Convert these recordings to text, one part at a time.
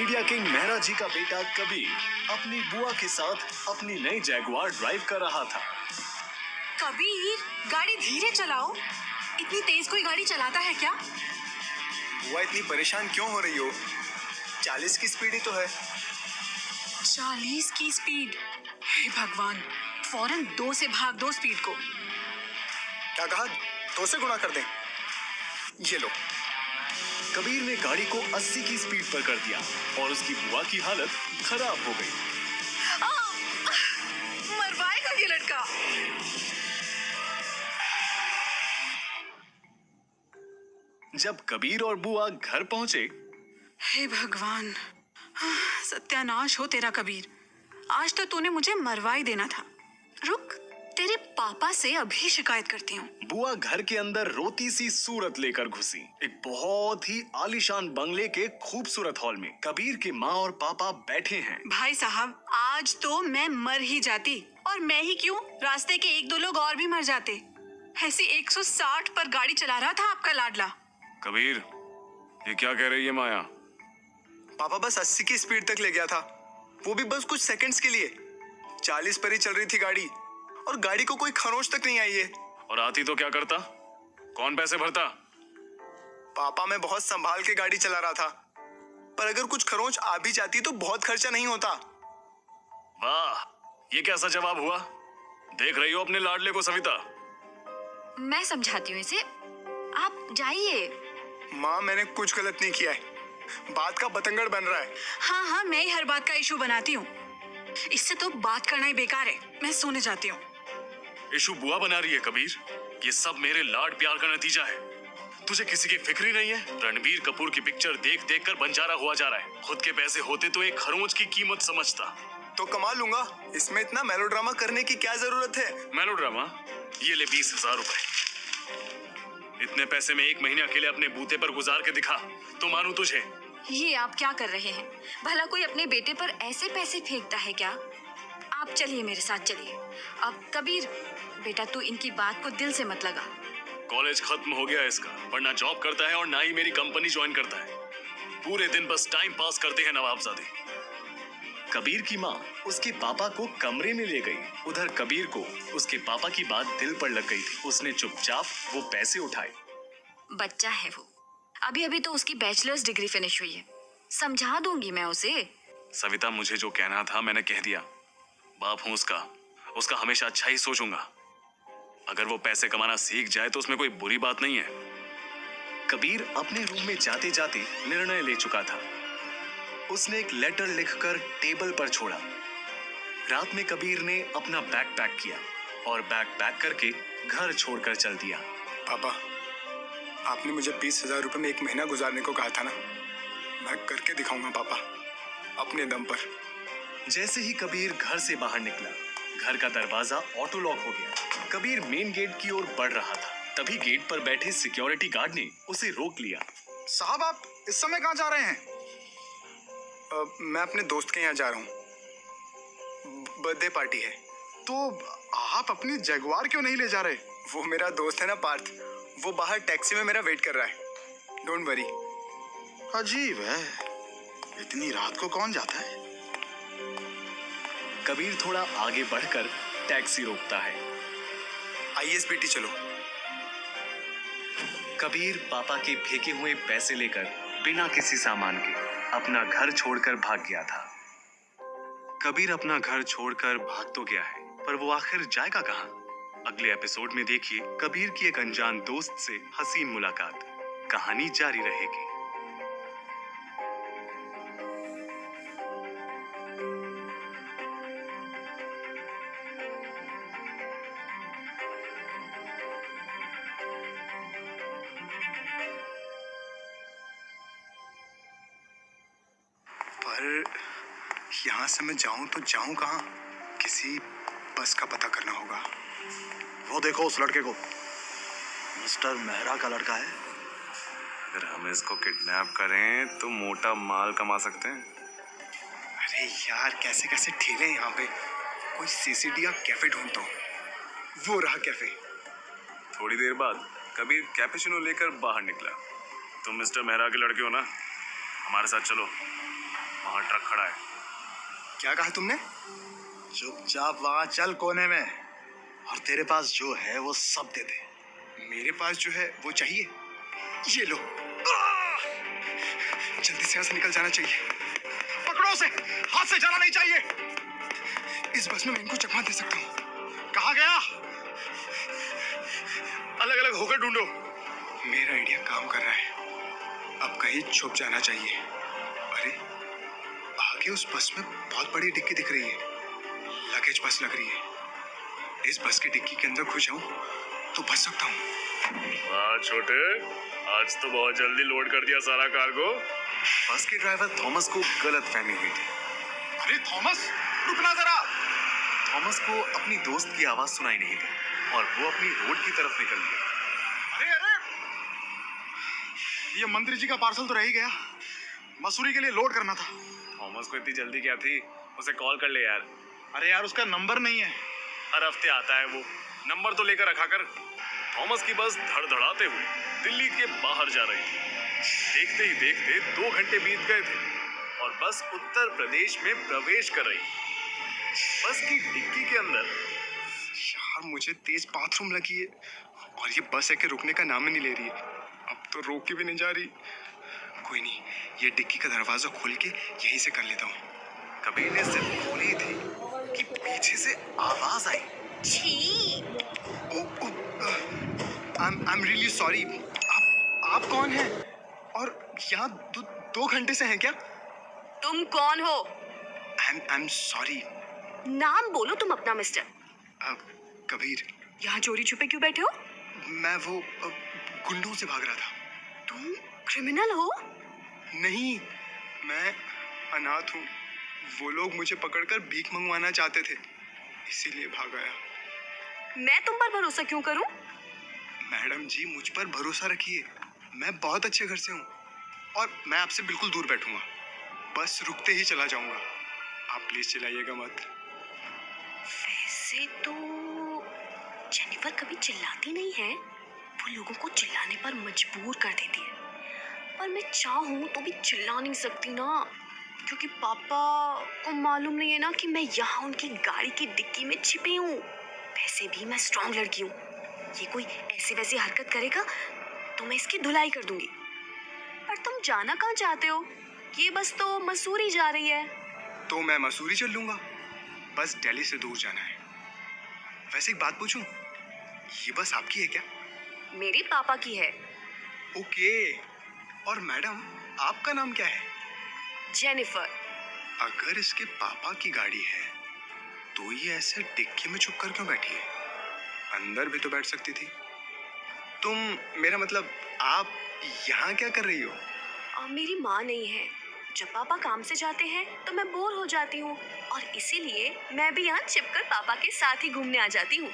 Media king Mehra जी का बेटा कबीर अपनी बुआ के साथ अपनी नई जैगुआर ड्राइव कर रहा था। कबीर, गाड़ी धीरे चलाओ। इतनी तेज कोई गाड़ी चलाता है क्या? बुआ इतनी परेशान क्यों हो रही हो? 40 की स्पीड ही तो है। 40 की स्पीड? हे भगवान, फौरन 2 से भाग दो स्पीड को। क्या कहा? 2 से गुणा कर दें? ये लो। कबीर ने गाड़ी को 80 की स्पीड पर कर दिया और उसकी बुआ की हालत खराब हो गई। मरवाएगा ये लड़का। जब कबीर और बुआ घर पहुंचे, हे भगवान, सत्यानाश हो तेरा कबीर। आज तो तूने मुझे मरवा ही देना था। रुक, तेरे पापा से अभी शिकायत करती हूँ। बुआ घर के अंदर रोती सी सूरत लेकर घुसी। एक बहुत ही आलीशान बंगले के खूबसूरत हॉल में कबीर के माँ और पापा बैठे हैं। भाई साहब, आज तो मैं मर ही जाती, और मैं ही क्यों, रास्ते के 1-2 लोग और भी मर जाते। ऐसी 160 पर गाड़ी चला रहा था आपका लाडला। कबीर, ये क्या कह रही है माया? पापा बस 80 की स्पीड तक ले गया था, वो भी बस कुछ सेकंड्स के लिए। 40 पर ही चल रही थी गाड़ी, और गाड़ी को कोई खरोंच तक नहीं आई है। और आती तो क्या करता? कौन पैसे भरता? पापा, मैं बहुत संभाल के गाड़ी चला रहा था, पर अगर कुछ खरोंच आ भी जाती तो बहुत खर्चा नहीं होता। वाह, ये कैसा जवाब हुआ? देख रही हो अपने लाडले को सविता? मैं समझाती हूँ इसे, आप जाइए। माँ, मैंने कुछ गलत नहीं किया है, बात का बतंगड़ बन रहा है। हाँ, मैं ही हर बात का इशू बनाती हूँ। इससे तो बात करना ही बेकार है। मैं सोने जाती हूँ। इशू बुआ बना रही है कबीर। ये सब मेरे लाड प्यार का नतीजा है। तुझे किसी की फिक्र ही नहीं है। रणबीर कपूर की पिक्चर देख देख कर बंजारा हुआ जा रहा है। खुद के पैसे होते तो एक खरोंच की कीमत समझता। तो कमा लूंगा, इसमें इतना मेलोड्रामा करने की क्या जरूरत है? मेलोड्रामा? ये ले 20,000 रुपए। इतने पैसे में 1 महीने अकेले अपने बूते पर गुजार के दिखा तो मानू तुझे। ये आप क्या कर रहे हैं? भला कोई अपने बेटे पर ऐसे पैसे फेंकता है क्या? आप चलिए, मेरे साथ चलिए। अब कबीर बेटा, तू इनकी बात को दिल से मत लगा। कॉलेज खत्म हो गया इसका, पर ना जॉब करता है और ना ही मेरी कंपनी ज्वाइन करता है। पूरे दिन बस टाइम पास करते हैं नवाबजादे। कबीर की माँ उसके पापा को कमरे में ले गई। उधर कबीर को उसके पापा की बात दिल पर लग गई थी। उसने चुपचाप वो पैसे उठाए। बच्चा है वो, अभी अभी तो उसकी बैचलर्स डिग्री फिनिश हुई है, समझा दूंगी मैं उसे। सविता, मुझे जो कहना था मैंने कह दिया। बाप हूं उसका हमेशा अच्छा ही सोचूंगा। अगर वो पैसे कमाना सीख जाए तो उसमें कोई बुरी बात नहीं है। कबीर अपने रूम में जाते जाते निर्णय ले चुका था। उसने एक लेटर लिखकर टेबल पर छोड़ा। रात में कबीर ने अपना बैग पैक किया और बैग पैक करके घर छोड़कर चल दिया। पापा, आपने मुझे 20,000 रुपए में 1 महीना गुजारने को कहा था ना, मैं करके दिखाऊंगा पापा, अपने दम पर। जैसे ही कबीर घर से बाहर निकला, घर का दरवाजा ऑटो लॉक हो गया। कबीर मेन गेट की ओर बढ़ रहा था, तभी गेट पर बैठे सिक्योरिटी गार्ड ने उसे रोक लिया। साहब, आप इस समय कहाँ जा रहे हैं? मैं अपने दोस्त के यहाँ जा रहा हूँ, बर्थडे पार्टी है। तो आप अपनी जगुआर क्यों नहीं ले जा रहे? वो मेरा दोस्त है ना पार्थ, वो बाहर टैक्सी में मेरा वेट कर रहा है। Don't worry. अजीब है, इतनी रात को कौन जाता है? कबीर थोड़ा आगे बढ़कर टैक्सी रोकता है। ISBT चलो। कबीर पापा के फेंके हुए पैसे लेकर बिना किसी सामान के अपना घर छोड़कर भाग गया था। कबीर अपना घर छोड़कर भाग तो गया है, पर वो आखिर जाएगा कहां? अगले एपिसोड में देखिए कबीर की एक अनजान दोस्त से हसीन मुलाकात। कहानी जारी रहेगी। पर यहाँ से मैं जाऊं तो जाऊं कहाँ? किसी बस का पता करना होगा। वो देखो उस लड़के को, मिस्टर मेहरा का लड़का है। अगर हम इसको किडनैप करें तो मोटा माल कमा सकते हैं। अरे यार, कैसे कैसे ठेले हैं यहाँ पे। कोई CCD या कैफे ढूंढता हूँ। वो रहा कैफे। थोड़ी देर बाद कबीर कैपेचिनो लेकर बाहर निकला। तुम मिस्टर मेहरा के लड़के हो ना? हमारे साथ चलो। वहां ट्रक खड़ा है। क्या कहा तुमने? चुपचाप वहां चल कोने में, और तेरे पास जो है वो सब दे दे। मेरे पास जो है वो चाहिए? ये लो। जल्दी से यहाँ से निकल जाना चाहिए। पकड़ो उसे, हाथ से जाना नहीं चाहिए। इस बस में मैं इनको चकमा दे सकता हूँ। कहाँ गया? अलग अलग होकर ढूंढो। मेरा आइडिया काम कर रहा है। अब कहीं छुप जाना चाहिए। अरे आगे उस बस में बहुत बड़ी डिक्की दिख रही है। लगेज बस लग रही है। इस बस की डिक्की के अंदर घुस जाऊं तो बच सकता हूँ। वाह छोटे, आज तो बहुत जल्दी लोड कर दिया सारा कार्गो। बस के ड्राइवर थॉमस को गलत फहमी हुई थी। अरे थॉमस, रुकना जरा। थॉमस को अपनी दोस्त की आवाज सुनाई नहीं दी और वो अपनी रोड की तरफ निकल गया। अरे अरे, ये मंत्री जी का पार्सल तो रह ही गया। मसूरी के लिए लोड करना था। थॉमस को इतनी जल्दी क्या थी? उसे कॉल कर ले यार। अरे यार, उसका नंबर नहीं है। हर हफ्ते आता है वो, नंबर तो लेकर रखा कर। थॉमस की बस धड़धड़ाते हुए दिल्ली के बाहर जा रही थी। देखते ही देखते 2 घंटे बीत गए थे और बस उत्तर प्रदेश में प्रवेश कर रही। बस की डिक्की के अंदर यार मुझे तेज बाथरूम लगी है और ये बस है कि रुकने का नाम ही नहीं ले रही है। अब तो रोक के भी नहीं जा रही। कोई नहीं, ये डिक्की का दरवाजा खोल के यहीं से कर लेता हूँ। कबीर ने सिर्फ खोली थी कि पीछे से आवाज आई। छी! I am really sorry. आप कौन हैं? और यहाँ 2 घंटे से हैं क्या? तुम कौन हो? I am sorry. नाम बोलो तुम अपना मिस्टर। कबीर। यहाँ चोरी छुपे क्यों बैठे हो? मैं वो गुंडों से भाग रहा था। तुम क्रिमिनल हो? नहीं, मैं अनाथ हूँ। वो लोग मुझे पकड़कर भीख मंगवाना चाहते थे, इसीलिए भाग आया। मैं तुम पर भरोसा क्यों करूं? मैडम जी, मुझ पर भरोसा रखिए। मैं बहुत अच्छे घर से हूँ और मैं आपसे बिल्कुल दूर बैठूंगा। बस रुकते ही चला जाऊंगा। आप प्लीज चिल्लाइएगा मत। वैसे तो जेनिफर कभी चिल्लाती नहीं है। वो लोगों को चिल्लाने पर मजबूर कर देती है। पर मैं चाहूँ तो भी चिल्ला नहीं सकती ना, क्योंकि पापा को मालूम नहीं है ना कि मैं यहाँ उनकी गाड़ी की डिक्की में छिपी हूँ। वैसे भी मैं स्ट्रांग लड़की हूँ। ये कोई ऐसी वैसी हरकत करेगा तो मैं इसकी धुलाई कर दूंगी। पर तुम जाना कहाँ चाहते हो? ये बस तो मसूरी जा रही है। तो मैं मसूरी चल लूंगा। बस दिल्ली से दूर जाना है। वैसे एक बात पूछूं, ये बस आपकी है क्या? मेरे पापा की है। ओके। और मैडम, आपका नाम क्या है? जेनिफर। अगर इसके पापा की गाड़ी है तो ये ऐसे डिक्की में छुप कर क्यों बैठी है? अंदर भी तो बैठ सकती थी। तुम, मेरा मतलब आप यहाँ क्या कर रही हो? मेरी माँ नहीं है। जब पापा काम से जाते हैं तो मैं बोर हो जाती हूँ और इसीलिए मैं भी यहाँ छिपकर पापा के साथ ही घूमने आ जाती हूँ।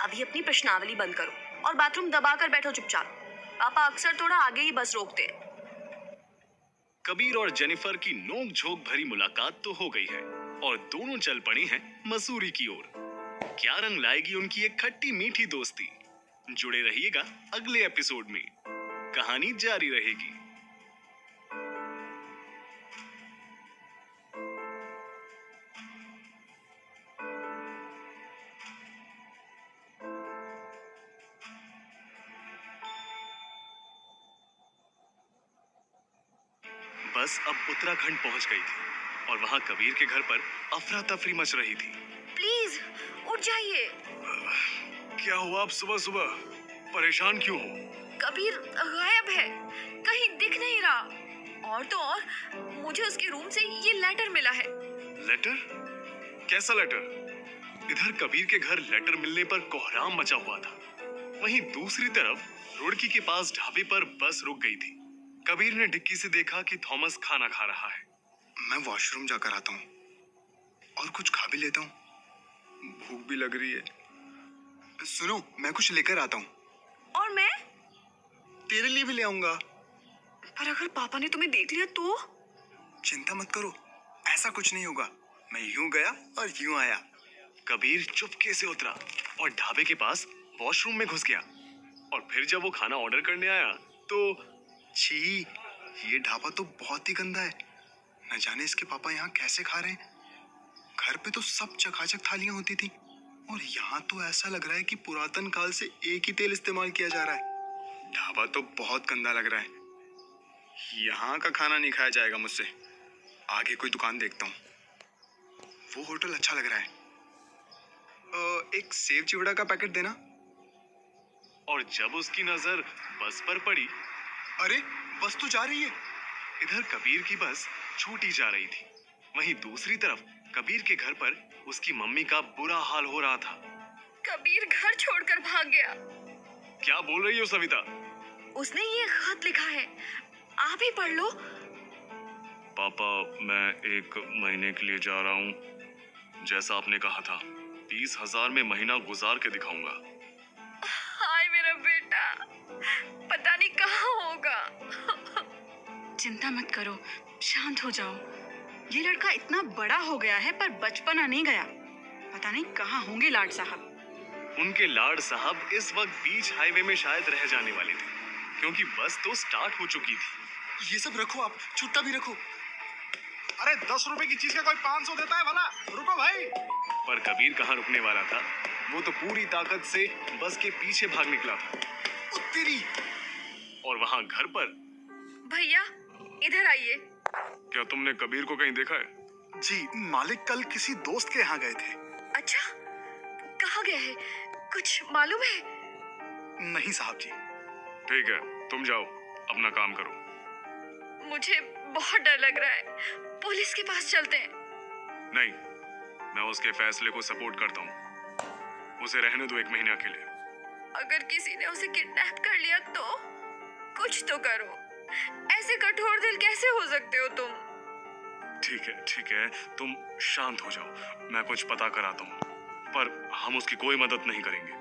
अभी अपनी प्रश्नावली बंद करो और बाथरूम दबा कर बैठो चुपचाप। पापा अक्सर थोड़ा आगे ही बस रोकते हैं। कबीर और जेनिफर की नोक झोंक भरी मुलाकात तो हो गई है और दोनों चल पड़ी हैं मसूरी की ओर। क्या रंग लाएगी उनकी एक खट्टी मीठी दोस्ती? जुड़े रहिएगा अगले एपिसोड में, कहानी जारी रहेगी। बस अब उत्तराखंड पहुंच गई थी और वहां कबीर के घर पर अफरा तफरी मच रही थी। प्लीज उठ जाइए। क्या हुआ आप सुबह सुबह? परेशान क्यों हो? कबीर गायब है, कहीं दिख नहीं रहा। और तो और मुझे उसके रूम से ये लेटर मिला है। लेटर? कैसा लेटर? इधर कबीर के घर लेटर मिलने पर कोहराम मचा हुआ था। वहीं दूसरी तरफ रुड़की के पास ढाबे पर बस रुक गई थी। कबीर ने डिक्की से देखा कि थॉमस खाना खा रहा है। मैं वॉशरूम जाकर आता हूँ और कुछ खा भी लेता हूँ, भूख भी लग रही है। सुनो, मैं कुछ लेकर आता हूँ। और मैं? तेरे लिए भी ले आऊंगा। पर अगर पापा ने तुम्हें देख लिया तो? चिंता मत करो, ऐसा कुछ नहीं होगा। मैं यूं गया और यूं आया। कबीर चुपके से उतरा और ढाबे के पास वॉशरूम में घुस गया। और फिर जब वो खाना ऑर्डर करने आया तो छी, ये ढाबा तो बहुत ही गंदा है। न जाने इसके पापा यहाँ कैसे खा रहे हैं। घर पे तो सब चकाचक थालियां होती थी और यहाँ तो ऐसा लग रहा है कि पुरातन काल से एक ही तेल इस्तेमाल किया जा रहा है। ढाबा तो बहुत गंदा लग रहा है। यहाँ का खाना नहीं खाया जाएगा मुझसे। आगे कोई दुकान देखता हूँ। वो होटल अच्छा लग रहा है। एक सेव चिवड़ा का पैकेट देना। और जब उसकी नजर बस पर पड़ी, अरे बस तो जा रही है। इधर कबीर की बस छूटी जा रही थी, वहीं दूसरी तरफ कबीर के घर पर उसकी मम्मी का बुरा हाल हो रहा था। कबीर घर छोड़कर भाग गया। क्या बोल रही हो सविता? उसने ये खत लिखा है, आप ही पढ़ लो। पापा, मैं 1 महीने के लिए जा रहा हूँ। जैसा आपने कहा था, 20,000 में महीना गुजार के दिखाऊंगा। हाय मेरा बेटा, पता नहीं कहाँ होगा। चिंता मत करो, शांत हो जाओ। ये लड़का इतना बड़ा हो गया है पर बचपना नहीं गया। पता नहीं कहाँ होंगे लाड साहब। उनके लाड साहब इस वक्त बीच हाईवे में शायद रह जाने वाले थे, क्योंकि बस तो स्टार्ट हो चुकी थी। ये सब रखो, आप छुट्टा भी रखो। अरे 10 रुपए की चीज का कोई 500 देता है भला? रुको भाई। पर कबीर कहाँ रुकने वाला था। वो तो पूरी ताकत से बस के पीछे भाग निकला था। तेरी। और वहाँ घर पर, भैया इधर आइए। क्या तुमने कबीर को कहीं देखा है? जी, मालिक कल किसी दोस्त के यहाँ गए थे। अच्छा, कहाँ गए हैं, कुछ मालूम है? नहीं साहब जी। ठीक है, तुम जाओ, अपना काम करो। मुझे बहुत डर लग रहा है, पुलिस के पास चलते हैं। नहीं, मैं उसके फैसले को सपोर्ट करता हूँ। उसे रहने दो 1 महीने के लिए। अगर किसी ने उसे किडनैप कर लिया तो? कुछ तो करो, ऐसे कठोर दिल कैसे हो सकते हो तुम? ठीक है, तुम शांत हो जाओ, मैं कुछ पता कराता हूँ, पर हम उसकी कोई मदद नहीं करेंगे।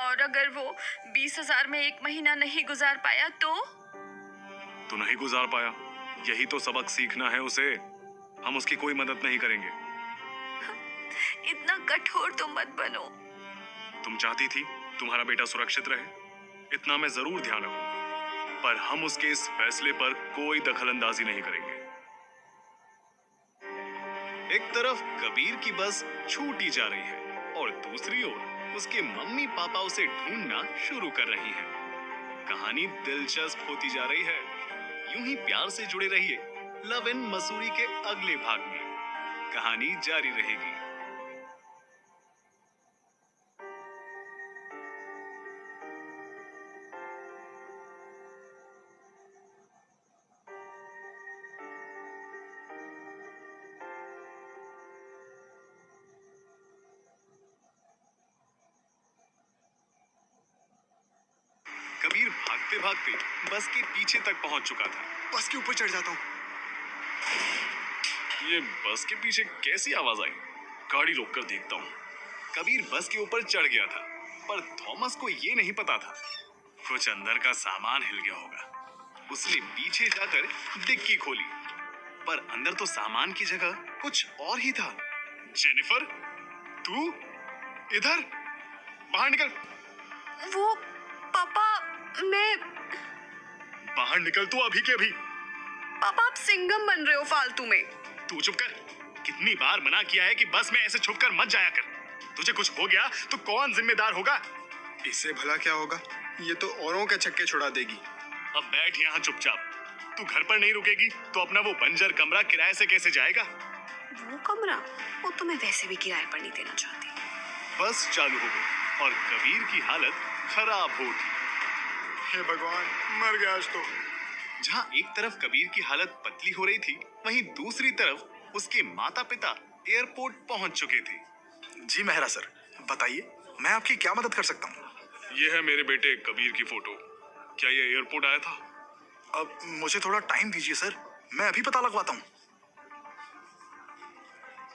और अगर वो 20,000 में 1 महीना नहीं गुजार पाया तो? तो नहीं गुजार पाया, यही तो सबक सीखना है उसे। हम उसकी कोई मदद नहीं करेंगे। इतना कठोर तुम मत बनो। तुम चाहती थी तुम्हारा बेटा सुरक्षित रहे, इतना मैं जरूर ध्यान रखूंगा, पर हम उसके इस फैसले पर कोई दखलंदाजी नहीं करेंगे। एक तरफ कबीर की बस छूटी जा रही है और दूसरी ओर उसके मम्मी पापा उसे ढूंढना शुरू कर रही हैं। कहानी दिलचस्प होती जा रही है। यूं ही प्यार से जुड़े रहिए लव इन मसूरी के अगले भाग में। कहानी जारी रहेगी। कबीर भागते भागते बस के पीछे तक पहुंच चुका था। बस के ऊपर चढ़ जाता हूँ। ये बस के पीछे कैसी आवाज आई? गाड़ी रोककर देखता हूँ। कबीर बस के ऊपर चढ़ गया था, पर थॉमस को ये नहीं पता था कुछ अंदर का सामान हिल गया होगा। उसने पीछे जाकर डिक्की खोली, पर अंदर तो सामान की जगह कुछ और ही था। जेनिफर, तू इधर? बाहर निकल। वो पापा, मैं। बाहर निकल तू अभी के अभी। पापा आप सिंघम बन रहे हो फालतू में। तू चुप कर। कितनी बार मना किया है कि बस में ऐसे छुपकर मत जाया कर। तुझे कुछ हो गया तो कौन जिम्मेदार होगा? इससे भला क्या होगा, ये तो औरों के छक्के छुड़ा देगी। अब बैठ यहाँ चुपचाप। तू घर पर नहीं रुकेगी तो अपना वो बंजर कमरा किराए से कैसे जाएगा? वो कमरा, वो तो मैं वैसे भी किराए पर नहीं देना चाहती। बस चालू हो गई और कबीर की हालत खराब हो उठी। हे भगवान, मर गया आज तो। जहाँ एक तरफ कबीर की हालत पतली हो रही थी, वहीं दूसरी तरफ उसके माता पिता एयरपोर्ट पहुंच चुके थे। जी मेहरा सर, बताइए मैं आपकी क्या मदद कर सकता हूँ? ये है मेरे बेटे कबीर की फोटो। क्या ये एयरपोर्ट आया था? अब मुझे थोड़ा टाइम दीजिए सर, मैं अभी पता लगवाता हूँ।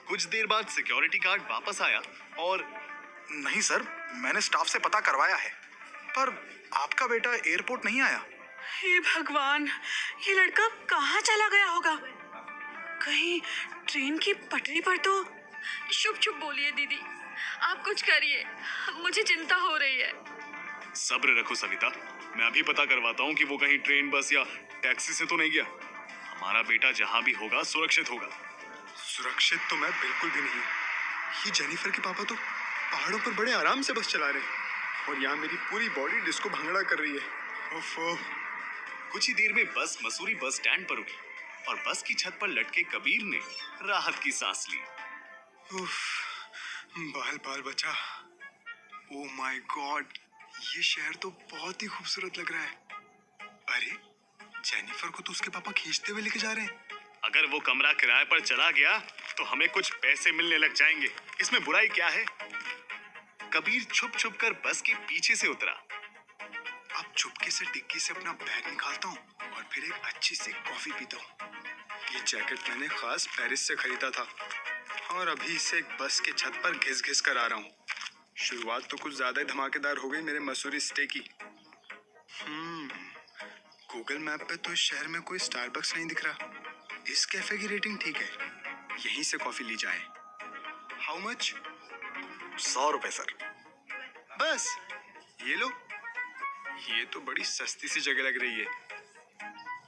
कुछ देर बाद सिक्योरिटी गार्ड वापस आया और नहीं सर, मैंने स्टाफ से पता करवाया है, पर आपका बेटा एयरपोर्ट नहीं आया। हे भगवान, ये लड़का कहाँ चला गया होगा? कहीं ट्रेन की पटरी पर तो? चुप चुप बोलिए दीदी, आप कुछ करिए, मुझे चिंता हो रही है। सब्र रखो सविता, मैं अभी पता करवाता हूँ कि वो कहीं ट्रेन, बस या टैक्सी से तो नहीं गया। हमारा बेटा जहां भी होगा सुरक्षित होगा। सुरक्षित तो मैं बिल्कुल भी नहीं। ये जेनिफर के पापा तो पहाड़ों पर बड़े आराम से बस चला रहे हैं और यहाँ मेरी पूरी बॉडी डिस्को भांगड़ा कर रही है। ओफो। कुछ ही देर में बस मसूरी बस स्टैंड पर रुकी और बस की छत पर लटके कबीर ने राहत की सांस ली। उफ, बाल बाल बचा। ओ माय गॉड, ये शहर तो बहुत ही खूबसूरत लग रहा है। अरे, जेनिफर को तो उसके पापा खींचते हुए लेके जा रहे हैं। अगर वो कमरा किराए पर चला गया तो हमें कुछ पैसे मिलने लग जाएंगे, इसमें बुराई क्या है? कबीर छुप छुप कर बस के पीछे से उतरा। अब चुपके से डिक्की से अपना बैग निकालता हूँ और फिर एक अच्छी सी कॉफी पीता हूँ। ये जैकेट मैंने खास पेरिस से खरीदा था और अभी इसे एक बस के छत पर घिस घिस कर आ रहा हूँ। शुरुआत तो कुछ ज्यादा ही धमाकेदार हो गई मेरे मसूरी स्टे की। गूगल मैप पे तो इस शहर में कोई स्टारबक्स नहीं दिख रहा। इस कैफे की रेटिंग ठीक है, यहीं से कॉफी ली जाए। How much? 100 रुपए सर। बस ये लो। ये तो बड़ी सस्ती सी जगह लग रही है।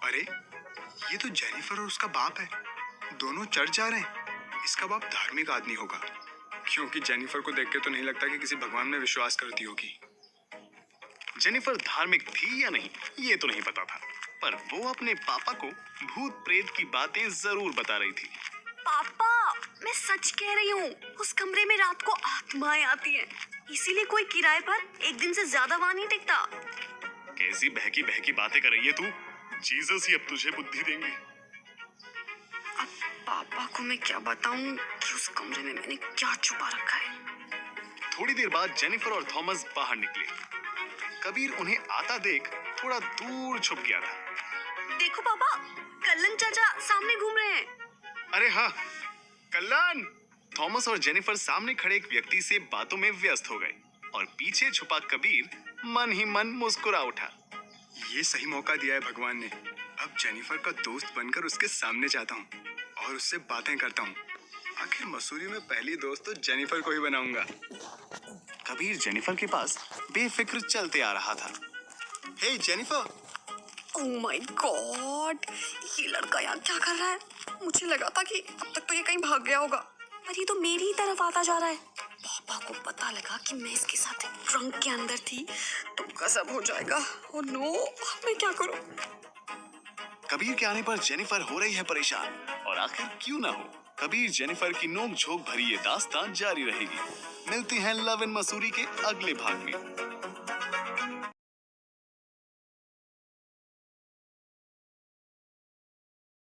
अरे, ये तो जेनिफर और उसका बाप है, दोनों चर्च जा रहे हैं। इसका बाप धार्मिक आदमी होगा, क्योंकि जेनिफर को देख के तो नहीं लगता कि किसी भगवान में विश्वास करती होगी। जेनिफर धार्मिक थी या नहीं ये तो नहीं पता था, पर वो अपने पापा को भूत प्रेत की बातें जरूर बता रही थी। पापा, मैं सच कह रही हूँ, उस कमरे में रात को आत्माएं आती हैं, इसीलिए कोई किराए पर एक दिन से ज्यादा वहां नहीं टिकता। कैसी बहकी बहकी बातें कर रही है तू? जीसस ही अब तुझे बुद्धि देंगे। अब पापा को मैं क्या बताऊं कि उस कमरे में मैंने क्या छुपा रखा है। थोड़ी देर बाद जेनिफर और थॉमस बाहर निकले। कबीर उन्हें आता देख थोड़ा दूर छुप गया था। देखो पापा, कल्लन चाचा सामने घूम रहे हैं। अरे हाँ, कल्याण! थॉमस और जेनिफर सामने खड़े एक व्यक्ति से बातों में व्यस्त हो गए और पीछे छुपा कबीर मन ही मन मुस्कुरा उठा। ये सही मौका दिया है भगवान ने। अब जेनिफर का दोस्त बनकर उसके सामने जाता हूँ और उससे बातें करता हूँ। आखिर मसूरी में पहली दोस्त तो जेनिफर को ही बनाऊंगा। कबीर जेनिफर के पास बेफिक्र चलते आ रहा था। हे जेनिफर। ओह माय गॉड, ये लड़का यहाँ क्या कर रहा है? मुझे लगा था कि अब तक तो ये कहीं भाग गया होगा, पर ये तो मेरी ही तरफ आता जा रहा है। पापा को पता लगा कि मैं इसके साथ ट्रंक के अंदर थी तो गजब हो जाएगा। ओह नो, मैं क्या करूं? कबीर के आने पर जेनिफर हो रही है परेशान, और आखिर क्यों ना हो, कबीर जेनिफर की नोक झोंक भरी ये दास्तान जारी रहेगी। मिलती हैं लव इन मसूरी के अगले भाग में।